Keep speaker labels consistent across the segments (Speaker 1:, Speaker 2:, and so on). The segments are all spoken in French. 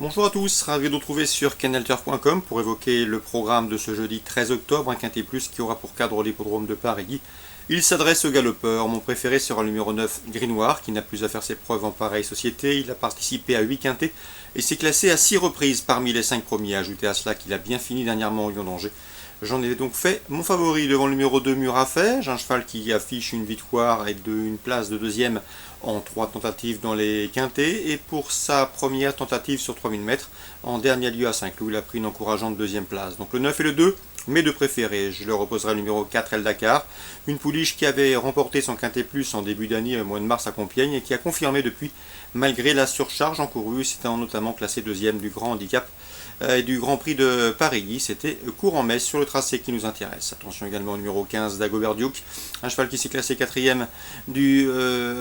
Speaker 1: Bonjour à tous, ravi de vous retrouver sur canalturf.com pour évoquer le programme de ce jeudi 13 octobre, un quintet plus qui aura pour cadre l'hippodrome de Paris. Il s'adresse aux galopeurs, mon préféré sera le numéro 9, Grinoire, qui n'a plus à faire ses preuves en pareille société. Il a participé à 8 quintets et s'est classé à 6 reprises parmi les 5 premiers. Ajoutez à cela qu'il a bien fini dernièrement au Lion d'Angers. J'en ai donc fait mon favori devant le numéro 2, Murafet, un cheval qui affiche une victoire et une place de deuxième en 3 tentatives dans les quintets, et pour sa première tentative sur 3000 mètres, en dernier lieu à Saint-Cloud, il a pris une encourageante deuxième place. Donc le 9 et le 2, mes deux préférés. Je leur opposerai le numéro 4, El Dakar, une pouliche qui avait remporté son quintet plus en début d'année au mois de mars à Compiègne et qui a confirmé depuis, malgré la surcharge encourue, s'étant notamment classé deuxième du grand handicap et du Grand Prix de Paris. C'était Cours-en-Metz sur le tracé qui nous intéresse. Attention également au numéro 15 d'Agobert Duke, un cheval qui s'est classé quatrième du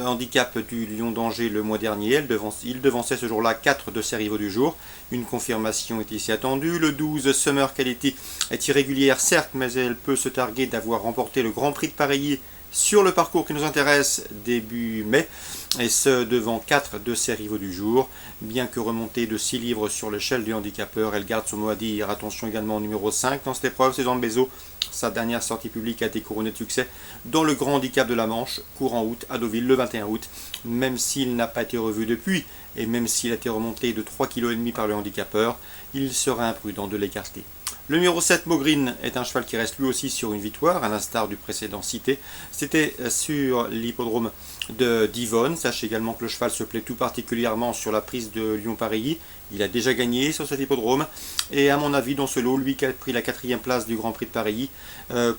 Speaker 1: handicap du Lion d'Angers le mois dernier. Il devançait ce jour-là 4 de ses rivaux du jour. Une confirmation est ici attendue. Le 12 Summer Quality est irrégulière certes, mais elle peut se targuer d'avoir remporté le Grand Prix de Paris sur le parcours qui nous intéresse début mai, et ce devant 4 de ses rivaux du jour. Bien que remontée de 6 livres sur l'échelle du handicapeur, elle garde son mot à dire. Attention également au numéro 5 dans cette épreuve, c'est Jean Bézo. Sa dernière sortie publique a été couronnée de succès dans le grand handicap de la Manche, courant août à Deauville le 21 août. Même s'il n'a pas été revu depuis, et même s'il a été remonté de 3,5 kg par le handicapeur, il serait imprudent de l'écarter. Le numéro 7, Mogreen, est un cheval qui reste lui aussi sur une victoire, à l'instar du précédent cité. C'était sur l'hippodrome de Divonne. Sachez également que le cheval se plaît tout particulièrement sur la prise de Lyon-Paris. Il a déjà gagné sur cet hippodrome. Et à mon avis, dans ce lot, lui qui a pris la 4e place du Grand Prix de Paris,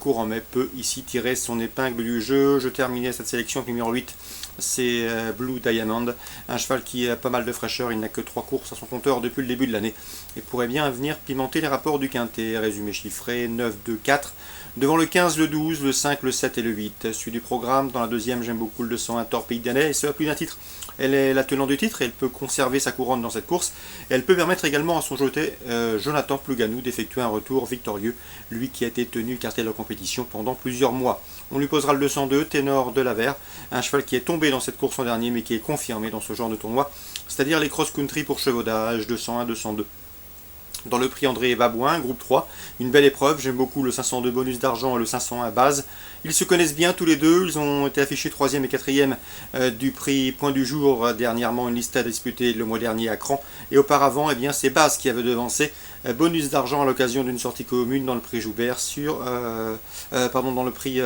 Speaker 1: Cours-en-Metz peut ici tirer son épingle du jeu. Je terminais cette sélection avec le numéro 8. C'est Blue Diamond, un cheval qui a pas mal de fraîcheur. Il n'a que 3 courses à son compteur depuis le début de l'année et pourrait bien venir pimenter les rapports du quintet. Résumé chiffré, 9, 2, 4. Devant le 15, le 12, le 5, le 7 et le 8. Celui du programme, dans la deuxième, j'aime beaucoup le 201 Torpille d'Année, et ce à plus d'un titre. Elle est la tenante du titre et elle peut conserver sa couronne dans cette course. Et elle peut permettre également à son jeté Jonathan Plouganou d'effectuer un retour victorieux, lui qui a été tenu écarté de la compétition pendant plusieurs mois. On lui posera le 202, Ténor de Lavers, un cheval qui est tombé dans cette course en dernier mais qui est confirmé dans ce genre de tournoi, c'est-à-dire les cross-country pour chevaudage 201, 202. Dans le prix André Babouin, groupe 3, une belle épreuve, j'aime beaucoup le 502 bonus d'argent et le 501 base. Ils se connaissent bien tous les deux, ils ont été affichés 3e et 4e du prix Point du Jour, dernièrement une liste à disputer le mois dernier à Cran. Et auparavant, c'est Base qui avait devancé bonus d'argent à l'occasion d'une sortie commune dans le prix Joubert dans le prix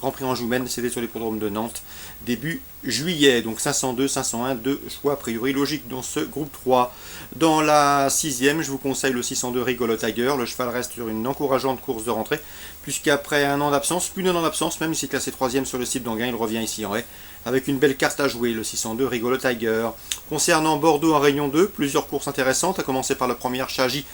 Speaker 1: Grand Prix Anjoumen, c'était sur l'hippodrome de Nantes début juillet. Donc 502, 501, deux choix a priori logiques dans ce groupe 3. Dans la 6e, je vous conseille le 602 Rigolo Tiger. Le cheval reste sur une encourageante course de rentrée, puisqu'après un an d'absence, plus d'un an d'absence, même s'il est classé 3e sur le site d'Anguin, il revient ici en haie, avec une belle carte à jouer, le 602 Rigolo Tiger. Concernant Bordeaux en Réunion 2, plusieurs courses intéressantes, à commencer par la première, Chagy,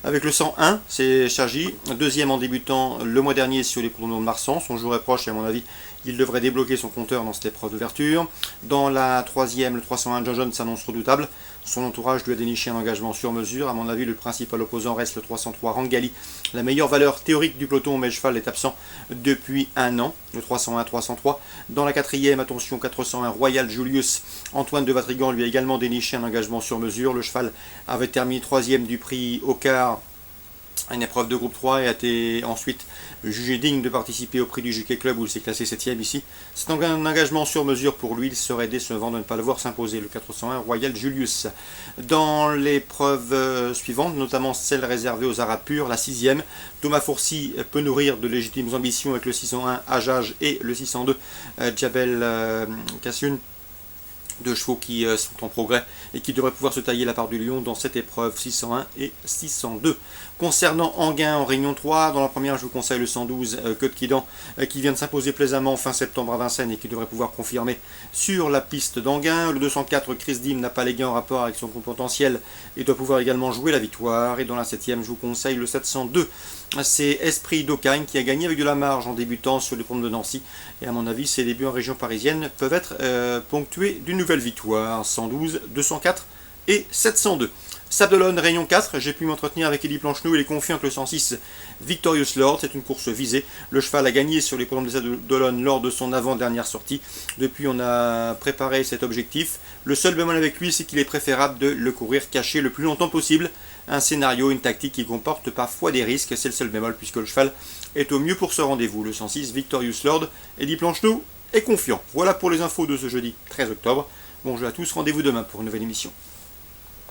Speaker 1: avec le 101, c'est Chagy, deuxième en débutant le mois dernier sur les pronoms de Marsan, son jour est proche et à mon avis, il devrait débloquer son compteur dans cette épreuve d'ouverture. Dans la troisième, le 301 John John s'annonce redoutable. Son entourage lui a déniché un engagement sur mesure. À mon avis, le principal opposant reste le 303 Rangali. La meilleure valeur théorique du peloton, mais le cheval est absent depuis un an. Le 301-303. Dans la quatrième, attention, 401 Royal Julius. Antoine de Vatrigan lui a également déniché un engagement sur mesure. Le cheval avait terminé 3e du prix Ocar, une épreuve de groupe 3, et a été ensuite jugé digne de participer au prix du Jockey Club où il s'est classé 7e ici. C'est un engagement sur mesure pour lui, il serait décevant de ne pas le voir s'imposer, le 401 Royal Julius. Dans l'épreuve suivante, notamment celle réservée aux Arabes purs, la 6e, Thomas Fourcy peut nourrir de légitimes ambitions avec le 601 Ajaj et le 602 Djabel Kassun. Deux chevaux qui sont en progrès et qui devraient pouvoir se tailler la part du lion dans cette épreuve 601 et 602. Concernant Anguin en Réunion 3, dans la première je vous conseille le 112 Queue de Quidan qui vient de s'imposer plaisamment fin septembre à Vincennes et qui devrait pouvoir confirmer sur la piste d'Anguin. Le 204 Chris Dim n'a pas les gains en rapport avec son gros potentiel et doit pouvoir également jouer la victoire. Et dans la 7e je vous conseille le 702. C'est Esprit d'Ocagne qui a gagné avec de la marge en débutant sur les ponts de Nancy. Et à mon avis, ses débuts en région parisienne peuvent être ponctués d'une nouvelle victoire. 112, 204 et 702. Sablon Réunion 4, j'ai pu m'entretenir avec Eddie Planchenou, il est confiant que le 106 Victorious Lord, c'est une course visée. Le cheval a gagné sur les programmes de Sablon lors de son avant-dernière sortie. Depuis, on a préparé cet objectif. Le seul bémol avec lui, c'est qu'il est préférable de le courir caché le plus longtemps possible. Un scénario, une tactique qui comporte parfois des risques, c'est le seul bémol puisque le cheval est au mieux pour ce rendez-vous. Le 106 Victorious Lord, Eddie Planchenou est confiant. Voilà pour les infos de ce jeudi 13 octobre. Bon jeu à tous, rendez-vous demain pour une nouvelle émission.